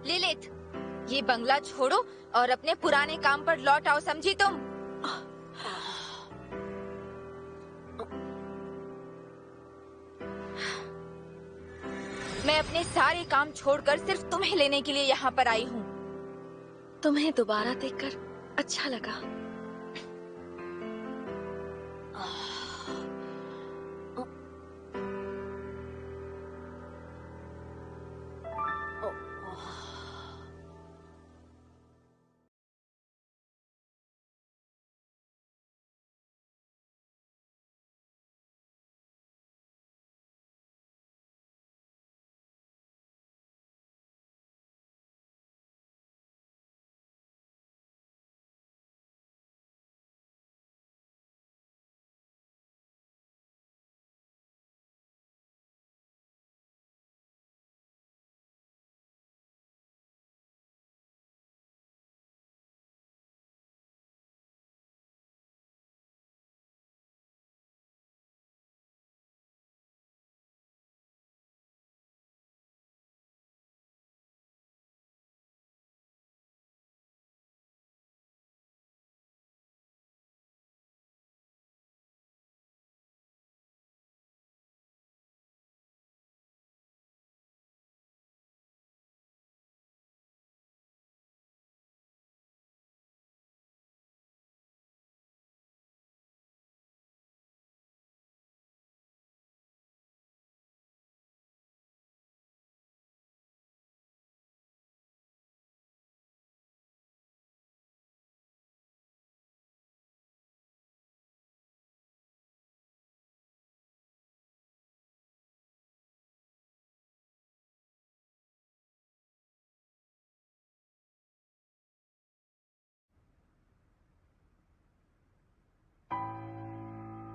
लिलित, ये बंगला छोड़ो और अपने पुराने काम पर लौट आओ, समझी तुम? मैं अपने सारे काम छोड़कर सिर्फ तुम्हें लेने के लिए यहाँ पर आई हूँ। तुम्हें दोबारा देखकर अच्छा लगा।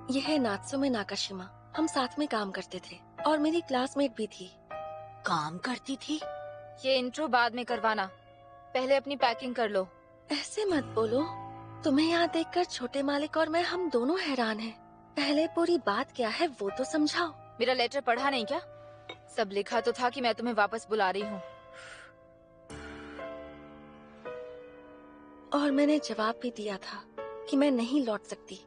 यह है नात्सुमे नाकाशिमा। हम साथ में काम करते थे और मेरी क्लासमेट भी थी। काम करती थी? ये इंट्रो बाद में करवाना, पहले अपनी पैकिंग कर लो। ऐसे मत बोलो। तुम्हें यहाँ देखकर छोटे मालिक और मैं हम दोनों हैरान हैं। पहले पूरी बात क्या है वो तो समझाओ। मेरा लेटर पढ़ा नहीं क्या? सब लिखा तो था कि मैं तुम्हें वापस बुला रही हूँ। और मैंने जवाब भी दिया था कि मैं नहीं लौट सकती।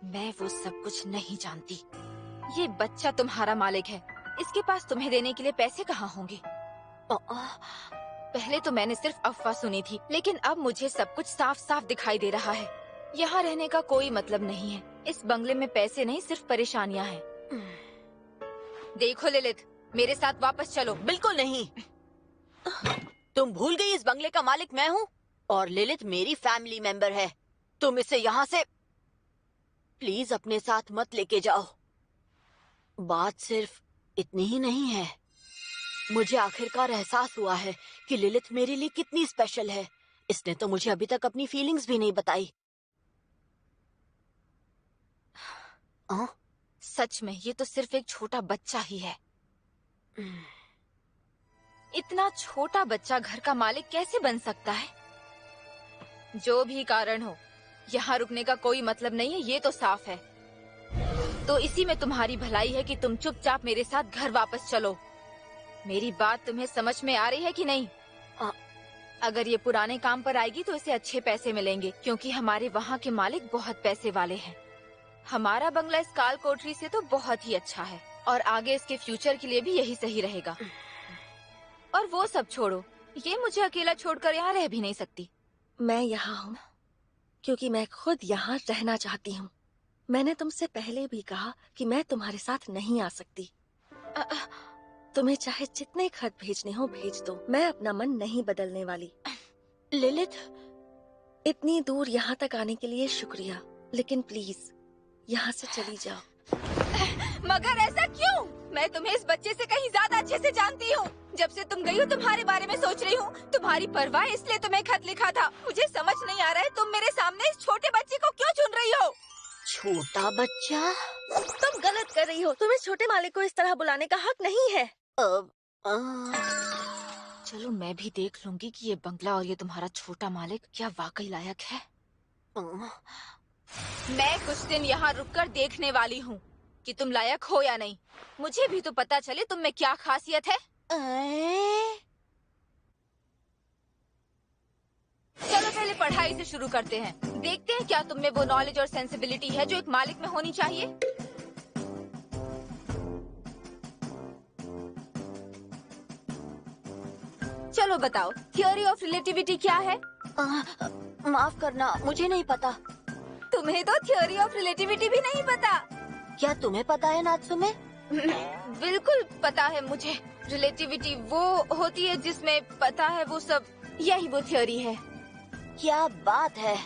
मैं वो सब कुछ नहीं जानती। ये बच्चा तुम्हारा मालिक है, इसके पास तुम्हें देने के लिए पैसे कहाँ होंगे? पहले तो मैंने सिर्फ अफवाह सुनी थी, लेकिन अब मुझे सब कुछ साफ साफ दिखाई दे रहा है। यहाँ रहने का कोई मतलब नहीं है। इस बंगले में पैसे नहीं, सिर्फ परेशानियाँ हैं। देखो लिलित, मेरे साथ वापस चलो। बिल्कुल नहीं। तुम भूल गई इस बंगले का मालिक मैं हूँ और लिलित मेरी फैमिली मेंबर है। तुम इसे यहाँ से प्लीज अपने साथ मत लेके जाओ। बात सिर्फ इतनी ही नहीं है। मुझे आखिरकार एहसास हुआ है कि लिलित मेरे लिए कितनी स्पेशल है। इसने तो मुझे अभी तक अपनी फीलिंग्स भी नहीं बताई। सच में ये तो सिर्फ एक छोटा बच्चा ही है। इतना छोटा बच्चा घर का मालिक कैसे बन सकता है? जो भी कारण हो, यहाँ रुकने का कोई मतलब नहीं है, ये तो साफ है। तो इसी में तुम्हारी भलाई है कि तुम चुपचाप मेरे साथ घर वापस चलो। मेरी बात तुम्हें समझ में आ रही है कि नहीं? अगर ये पुराने काम पर आएगी तो इसे अच्छे पैसे मिलेंगे, क्योंकि हमारे वहाँ के मालिक बहुत पैसे वाले हैं। हमारा बंगला इस काल कोठरी से तो बहुत ही अच्छा है और आगे इसके फ्यूचर के लिए भी यही सही रहेगा। और वो सब छोड़ो, ये मुझे अकेला छोड़कर यहाँ रह भी नहीं सकती। मैं यहाँ हूँ क्योंकि मैं खुद यहाँ रहना चाहती हूँ। मैंने तुमसे पहले भी कहा कि मैं तुम्हारे साथ नहीं आ सकती। तुम्हें चाहे जितने खत भेजने हो भेज दो, मैं अपना मन नहीं बदलने वाली। लिलित, इतनी दूर यहाँ तक आने के लिए शुक्रिया, लेकिन प्लीज यहाँ से चली जाओ। मगर ऐसा क्यों? मैं तुम्हें इस बच्चे से कहीं ज्यादा अच्छे से जानती हूँ। जब से तुम गई हो तुम्हारे बारे में सोच रही हूँ। तुम्हारी परवाह इसलिए तुम्हें खत लिखा था। मुझे समझ नहीं आ रहा है तुम मेरे सामने इस छोटे बच्चे को क्यों चुन रही हो? छोटा बच्चा? तुम गलत कर रही हो। तुम्हें छोटे मालिक को इस तरह बुलाने का हक नहीं है। चलो मैं भी देख लूंगी कि ये बंगला और ये तुम्हारा छोटा मालिक क्या वाकई लायक है। मैं कुछ दिन यहाँ रुककर देखने वाली हूँ। कि तुम लायक हो या नहीं। मुझे भी तो पता चले तुम में क्या खासियत है। चलो पहले पढ़ाई से शुरू करते हैं। देखते हैं क्या तुम में वो नॉलेज और सेंसिबिलिटी है जो एक मालिक में होनी चाहिए। चलो बताओ, थियोरी ऑफ रिलेटिविटी क्या है? माफ करना, मुझे नहीं पता। तुम्हें तो थियोरी ऑफ रिलेटिविटी भी नहीं पता? क्या तुम्हें पता है नात्सुमे? बिल्कुल पता है मुझे। रिलेटिविटी वो होती है जिसमें पता है वो सब, यही वो थ्योरी है। क्या बात है।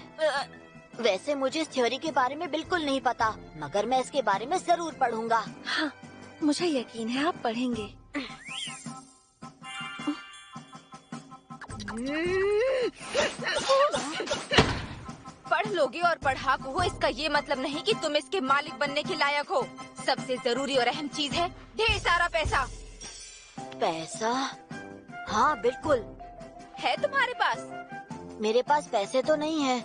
वैसे मुझे इस थ्योरी के बारे में बिल्कुल नहीं पता, मगर मैं इसके बारे में जरूर पढ़ूंगा। हाँ, मुझे यकीन है आप पढ़ेंगे। पढ़ लोगे और पढ़ाकू हो, इसका ये मतलब नहीं कि तुम इसके मालिक बनने के लायक हो। सबसे जरूरी और अहम चीज है ढेर सारा पैसा। पैसा? हाँ बिल्कुल। है तुम्हारे पास? मेरे पास पैसे तो नहीं है।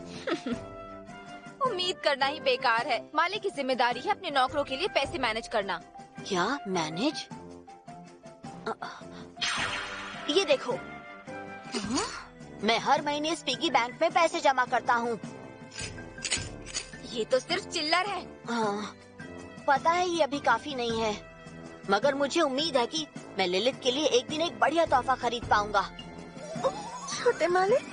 उम्मीद करना ही बेकार है। मालिक की जिम्मेदारी है अपने नौकरों के लिए पैसे मैनेज करना। क्या मैनेज? ये देखो, मैं हर महीने इस पिगी बैंक में पैसे जमा करता हूँ। ये तो सिर्फ चिल्लर है। हाँ, पता है ये अभी काफी नहीं है, मगर मुझे उम्मीद है कि मैं लिलित के लिए एक दिन एक बढ़िया तोहफा खरीद पाऊंगा। छोटे मालिक,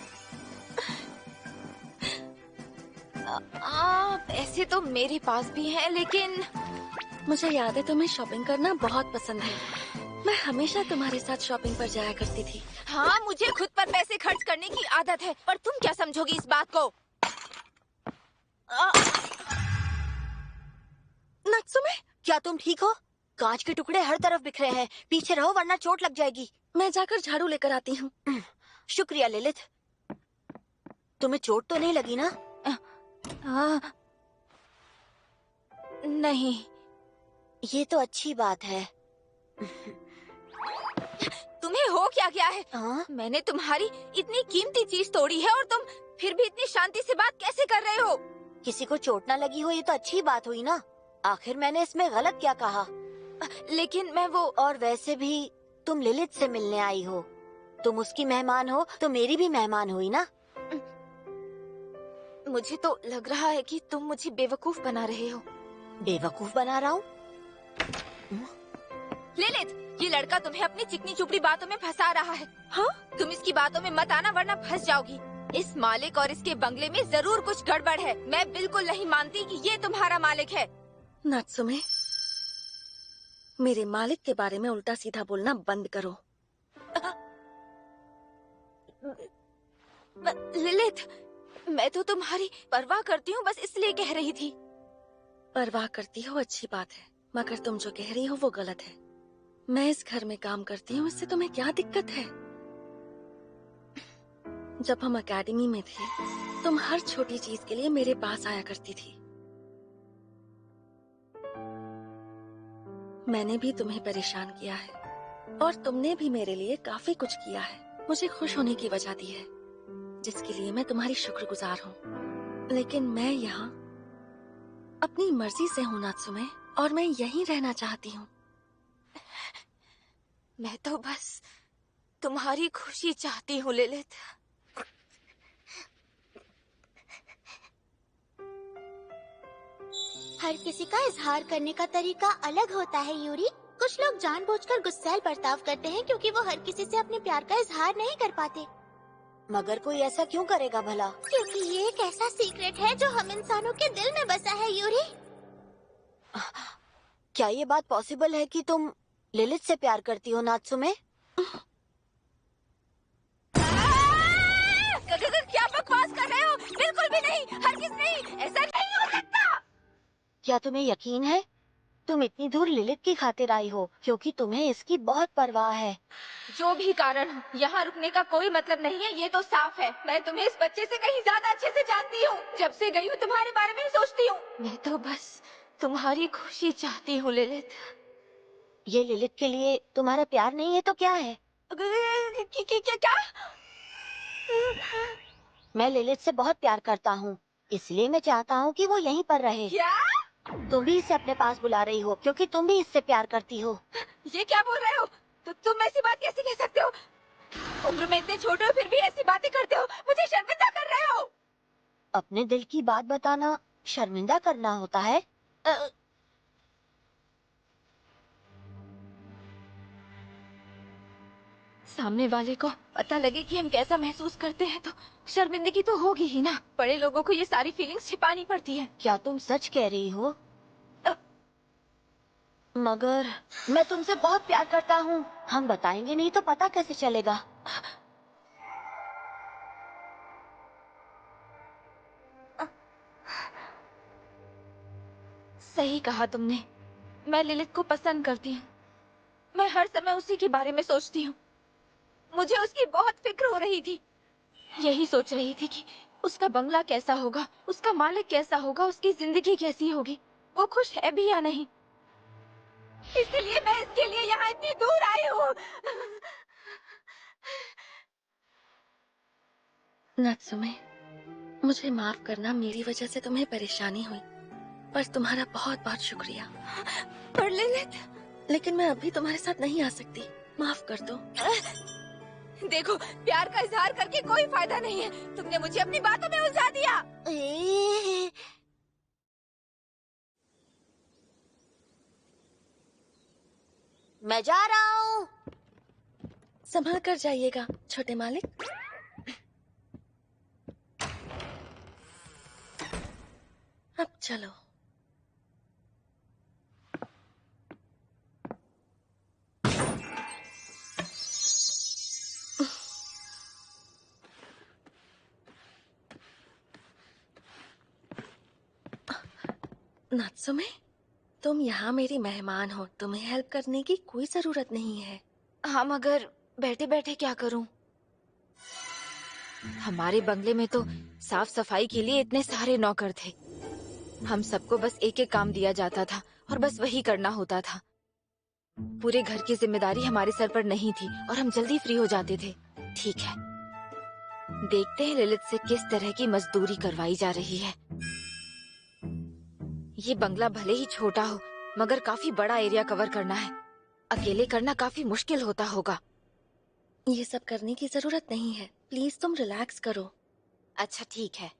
पैसे तो मेरे पास भी हैं, लेकिन मुझे याद है तुम्हें शॉपिंग करना बहुत पसंद है। मैं हमेशा तुम्हारे साथ शॉपिंग पर जाया करती थी। हाँ, मुझे खुद पर पैसे खर्च करने की आदत है, पर तुम क्या समझोगी इस बात को? नात्सुमे, क्या तुम ठीक हो? कांच के टुकड़े हर तरफ बिखरे हैं। पीछे रहो वरना चोट लग जाएगी। मैं जाकर झाड़ू लेकर आती हूँ। शुक्रिया लिलित। तुम्हें चोट तो नहीं लगी ना? नहीं। ये तो अच्छी बात है। तुम्हें हो क्या गया है? मैंने तुम्हारी इतनी कीमती चीज तोड़ी है और तुम फिर भी इतनी शांति से बात कैसे कर रहे हो? किसी को चोट ना लगी हो ये तो अच्छी बात हुई ना। आखिर मैंने इसमें गलत क्या कहा? लेकिन मैं वो, और वैसे भी तुम लिलित से मिलने आई हो, तुम उसकी मेहमान हो तो मेरी भी मेहमान हुई ना। मुझे तो लग रहा है कि तुम मुझे बेवकूफ बना रहे हो। बेवकूफ बना रहा हूँ? लिलित, ये लड़का तुम्हें अपनी चिकनी चुपड़ी बातों में फंसा रहा है। हाँ? तुम इसकी बातों में मत आना वरना फंस जाओगी। इस मालिक और इसके बंगले में जरूर कुछ गड़बड़ है। मैं बिल्कुल नहीं मानती कि ये तुम्हारा मालिक है। नात्सुमे, मेरे मालिक के बारे में उल्टा सीधा बोलना बंद करो। लिलित, मैं तो तुम्हारी परवाह करती हूँ, बस इसलिए कह रही थी। परवाह करती हो अच्छी बात है, मगर तुम जो कह रही हो वो गलत है। मैं इस घर में काम करती हूँ, इससे तुम्हें क्या दिक्कत है? जब हम एकेडमी में थे, तुम हर छोटी चीज के लिए मेरे पास आया करती थी। मैंने भी तुम्हें परेशान किया है और तुमने भी मेरे लिए काफी कुछ किया है। मुझे खुश होने की वजह दी है, जिसके लिए मैं तुम्हारी शुक्रगुजार हूँ। लेकिन मैं यहाँ अपनी मर्जी से हूँ नात्सुमे, और मैं यहीं रहना चाहती हूँ। मैं तो बस तुम्हारी खुशी चाहती हूँ लिलित। हर किसी का इजहार करने का तरीका अलग होता है यूरी। कुछ लोग जानबूझकर गुस्सैल बर्ताव करते हैं क्योंकि वो हर किसी से अपने प्यार का इजहार नहीं कर पाते। मगर कोई ऐसा क्यों करेगा भला? क्योंकि ये एक ऐसा सीक्रेट है जो हम इंसानों के दिल में बसा है यूरी। क्या ये बात पॉसिबल है कि तुम लिलित से प्यार करती हो नात्सुमे? क्या बकवास कर रहे हो? बिल्कुल भी नहीं, हरगिज़ नहीं, ऐसा नहीं हो सकता। क्या तुम्हें यकीन है? तुम इतनी दूर लिलित की खातिर आई हो क्योंकि तुम्हें इसकी बहुत परवाह है। जो भी कारण हो, यहाँ रुकने का कोई मतलब नहीं है, ये तो साफ है। मैं तुम्हें इस बच्चे से कहीं ज्यादा अच्छे से जानती हूँ। जब से गई हूँ तुम्हारे बारे में ही सोचती हूँ। मैं तो बस तुम्हारी खुशी चाहती हूँ लिलित। ये लिलित के लिए तुम्हारा प्यार नहीं है तो क्या है? क्या? मैं लिलित से बहुत प्यार करता हूँ, इसलिए मैं चाहता हूँ कि वो यहीं पर रहे। क्या? तुम भी इसे अपने पास बुला रही हो क्योंकि तुम भी इससे प्यार करती हो। ये क्या बोल रहे हो? तो तुम ऐसी बात कैसे कह सकते हो? उम्र में इतने छोटे हो फिर भी ऐसी बातें करते हो, मुझे शर्मिंदा कर रहे हो। अपने दिल की बात बताना शर्मिंदा करना होता है? सामने वाले को पता लगे कि हम कैसा महसूस करते हैं तो शर्मिंदगी तो होगी ही ना। बड़े लोगों को ये सारी फीलिंग्स छिपानी पड़ती है। क्या तुम सच कह रही हो? मगर मैं तुमसे बहुत प्यार करता हूँ। हम बताएंगे नहीं तो पता कैसे चलेगा? सही कहा तुमने। मैं लिलित को पसंद करती हूँ। मैं हर समय उसी के बारे में सोचती हूँ। मुझे उसकी बहुत फिक्र हो रही थी। यही सोच रही थी कि उसका बंगला कैसा होगा, उसका मालिक कैसा होगा, उसकी जिंदगी कैसी होगी, वो खुश है भी या नहीं। इसलिए मैं इसके लिए यहाँ इतनी दूर आई हूँ। नात्सुमे, मुझे माफ करना, मेरी वजह से तुम्हें परेशानी हुई, पर तुम्हारा बहुत बहुत शुक्रिया। पर लिलित, लेकिन मैं अभी तुम्हारे साथ नहीं आ सकती, माफ कर दो। देखो, प्यार का इजहार करके कोई फायदा नहीं है। तुमने मुझे अपनी बातों में उलझा दिया। मैं जा रहा हूँ। संभाल कर जाइएगा छोटे मालिक। अब चलो। नात्सुमे, तुम यहाँ मेरी मेहमान हो, तुम्हें हेल्प करने की कोई जरूरत नहीं है। हाँ, मगर बैठे बैठे क्या करूं? हमारे बंगले में तो साफ सफाई के लिए इतने सारे नौकर थे। हम सबको बस एक एक काम दिया जाता था और बस वही करना होता था। पूरे घर की जिम्मेदारी हमारे सर पर नहीं थी और हम जल्दी फ्री हो जाते थे। ठीक है, देखते हैं ललित से किस तरह की मजदूरी करवाई जा रही है। ये बंगला भले ही छोटा हो, मगर काफी बड़ा एरिया कवर करना है। अकेले करना काफी मुश्किल होता होगा। ये सब करने की जरूरत नहीं है, प्लीज तुम रिलैक्स करो। अच्छा, ठीक है।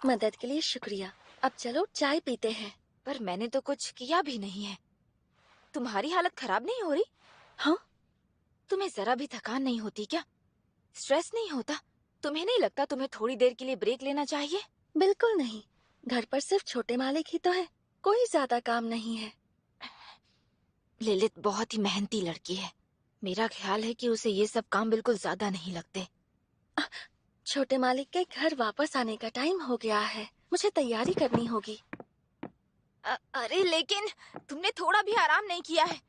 मदद के लिए शुक्रिया। अब चलो चाय पीते हैं। पर मैंने तो कुछ किया भी नहीं है। तुम्हारी हालत खराब नहीं हो रही? हाँ? तुम्हें जरा भी थकान नहीं होती क्या? स्ट्रेस नहीं होता? तुम्हें नहीं लगता तुम्हें थोड़ी देर के लिए ब्रेक लेना चाहिए? बिल्कुल नहीं, घर पर सिर्फ छोटे मालिक ही तो है, कोई ज्यादा काम नहीं है। लिलित बहुत ही मेहनती लड़की है। मेरा ख्याल है कि उसे ये सब काम बिल्कुल ज्यादा नहीं लगते। छोटे मालिक के घर वापस आने का टाइम हो गया है, मुझे तैयारी करनी होगी। अरे लेकिन तुमने थोड़ा भी आराम नहीं किया है।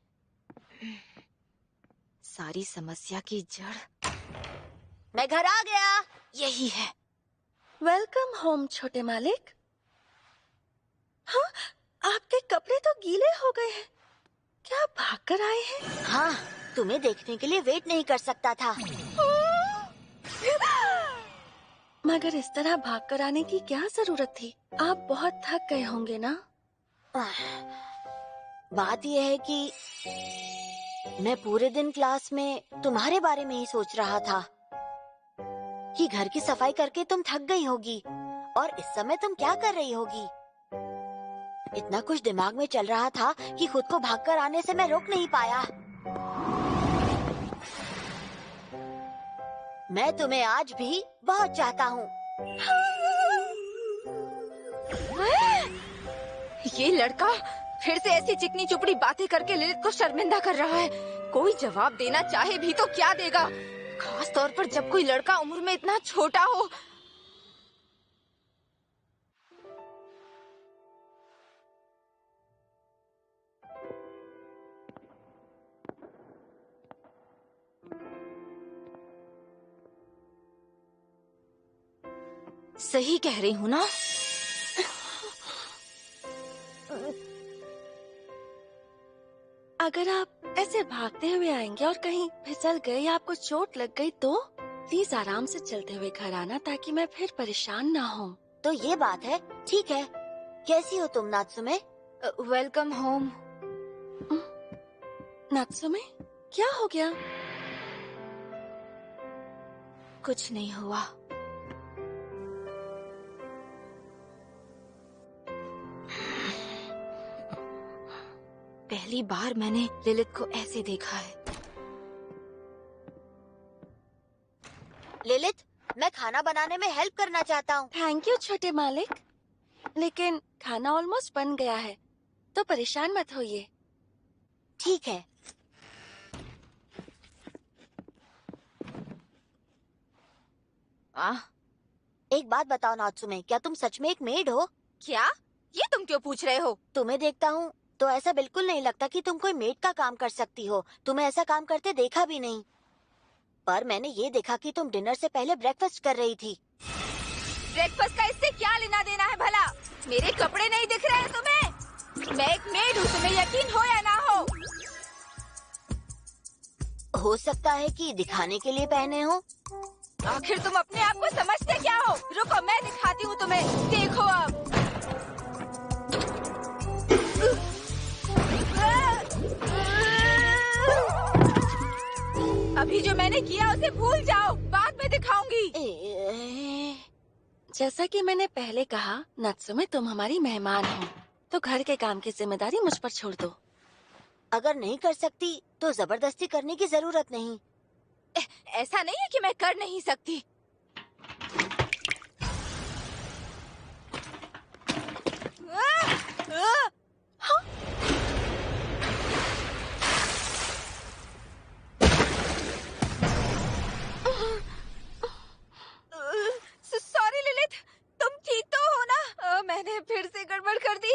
सारी समस्या की जड़ मैं घर आ गया। यही है। वेलकम होम छोटे मालिक। हाँ, आपके कपड़े तो गीले हो गए हैं। क्या आप भाग कर आए हैं? हाँ, तुम्हें देखने के लिए वेट नहीं कर सकता था। मगर इस तरह भाग कर आने की क्या जरूरत थी? आप बहुत थक गए होंगे ना? बात यह है कि मैं पूरे दिन क्लास में तुम्हारे बारे में ही सोच रहा था कि घर की सफाई करके तुम थक गई होगी और इस समय तुम क्या कर रही होगी। इतना कुछ दिमाग में चल रहा था कि खुद को भागकर आने से मैं रोक नहीं पाया। मैं तुम्हें आज भी बहुत चाहता हूँ। ये लड़का फिर से ऐसी चिकनी चुपड़ी बातें करके लिलित को शर्मिंदा कर रहा है। कोई जवाब देना चाहे भी तो क्या देगा, खास तौर पर जब कोई लड़का उम्र में इतना छोटा हो। सही कह रही हूँ ना? अगर आप ऐसे भागते हुए आएंगे और कहीं फिसल गए या आपको चोट लग गई तो प्लीज आराम से चलते हुए घर आना ताकि मैं फिर परेशान ना हूँ। तो ये बात है, ठीक है। कैसी हो तुम नात्सुमे? Welcome home. नात्सुमे, क्या हो गया? कुछ नहीं हुआ। पहली बार मैंने लिलित को ऐसे देखा है। लिलित, मैं खाना बनाने में हेल्प करना चाहता हूँ। थैंक यू छोटे मालिक, लेकिन खाना ऑलमोस्ट बन गया है तो परेशान मत होइए। ठीक है। एक बात बताओ नात्सुमे, क्या तुम सच में एक मेड हो? क्या? ये तुम क्यों पूछ रहे हो? तुम्हें देखता हूँ तो ऐसा बिल्कुल नहीं लगता कि तुम कोई मेड का काम कर सकती हो। तुम्हें ऐसा काम करते देखा भी नहीं। पर मैंने ये देखा कि तुम डिनर से पहले ब्रेकफास्ट कर रही थी। ब्रेकफास्ट का इससे क्या लेना देना है भला? मेरे कपड़े नहीं दिख रहे हैं तुम्हें? मैं एक मेड हूँ, तुम्हें यकीन हो या ना हो सकता है कि दिखाने के लिए पहने हो। आखिर तुम अपने आप को समझते क्या हो? रुको, मैं दिखाती हूँ तुम्हें। देखो अब। अभी जो मैंने किया उसे भूल जाओ, बाद में दिखाऊंगी। जैसा कि मैंने पहले कहा, नात्सुमे तुम हमारी मेहमान हो तो घर के काम की जिम्मेदारी मुझ पर छोड़ दो। अगर नहीं कर सकती तो जबरदस्ती करने की जरूरत नहीं। ऐसा नहीं है कि मैं कर नहीं सकती। सॉरी लिलित, तुम ठीक तो हो ना? मैंने फिर से गड़बड़ कर दी।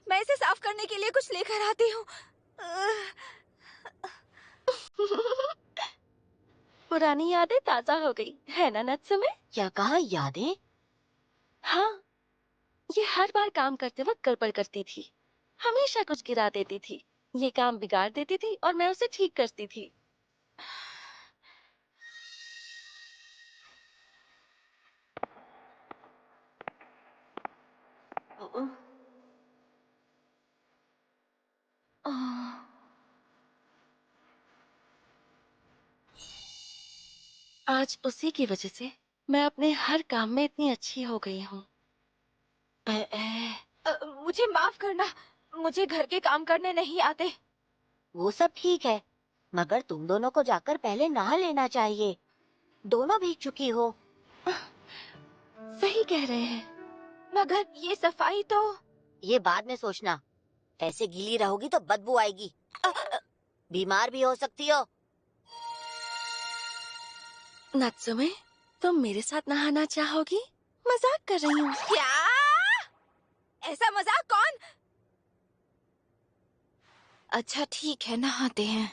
मैं इसे साफ करने के लिए कुछ लेकर आती हूँ। पुरानी यादें ताजा हो गई है ना नात्सुमे? क्या कहा? यादें? हाँ, ये हर बार काम करते वक्त गड़बड़ करती थी, हमेशा कुछ गिरा देती थी, ये काम बिगाड़ देती थी और मैं उसे ठीक करती थी। आज उसी की वजह से मैं अपने हर काम में इतनी अच्छी हो गई हूँ। मुझे माफ करना, मुझे घर के काम करने नहीं आते। वो सब ठीक है, मगर तुम दोनों को जाकर पहले नहा लेना चाहिए। दोनों भीग चुकी हो। सही कह रहे हैं। मगर ये सफाई तो। ये बाद में सोचना। ऐसे गीली रहोगी तो बदबू आएगी। बीमार भी हो सकती हो। नात्सुमे, तुम मेरे साथ नहाना चाहोगी? मजाक कर रही हूँ। क्या? ऐसा मजाक कौन? अच्छा ठीक है, नहाते हैं।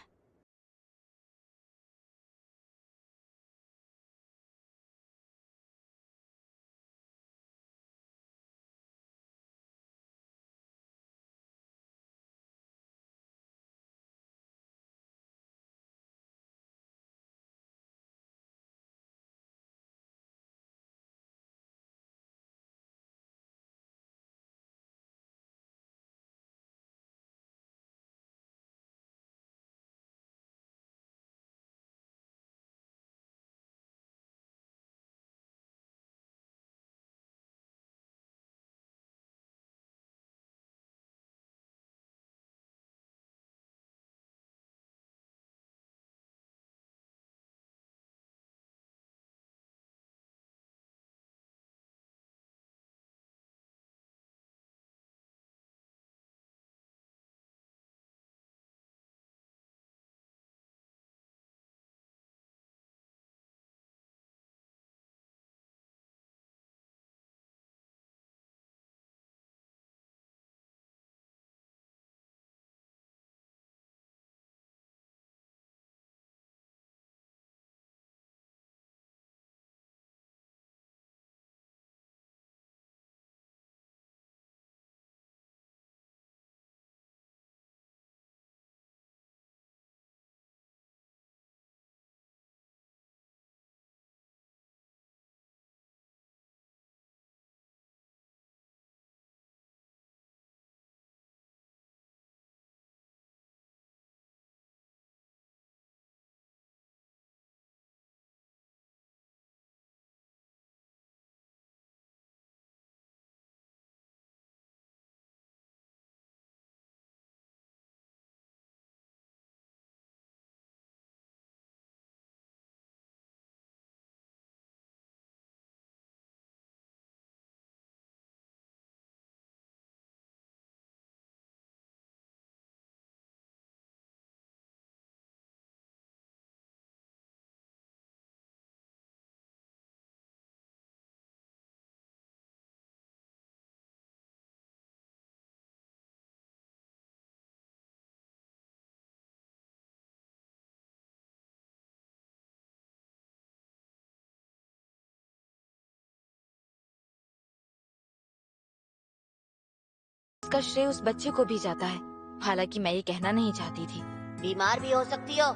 का श्रेय उस बच्चे को भी जाता है। हालांकि मैं ये कहना नहीं चाहती थी। बीमार भी हो सकती हो।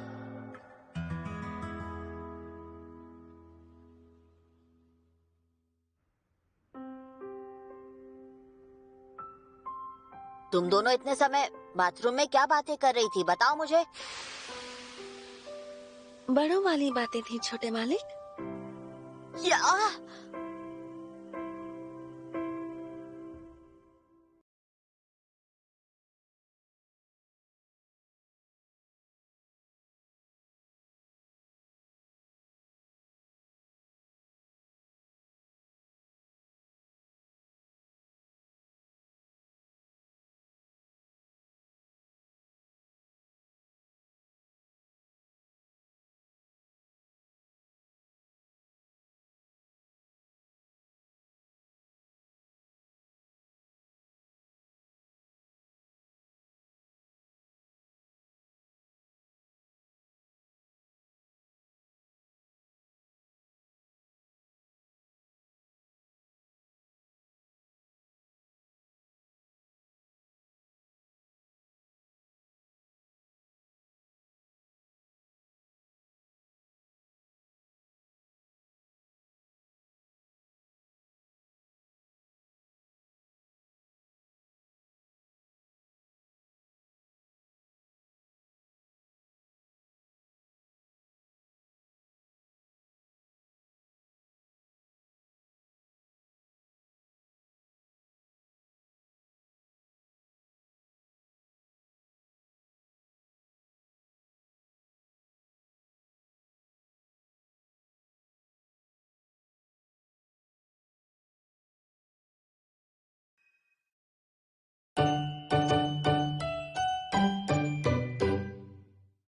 तुम दोनों इतने समय बाथरूम में क्या बातें कर रही थी, बताओ मुझे। बड़ों वाली बातें थी छोटे मालिक। क्या?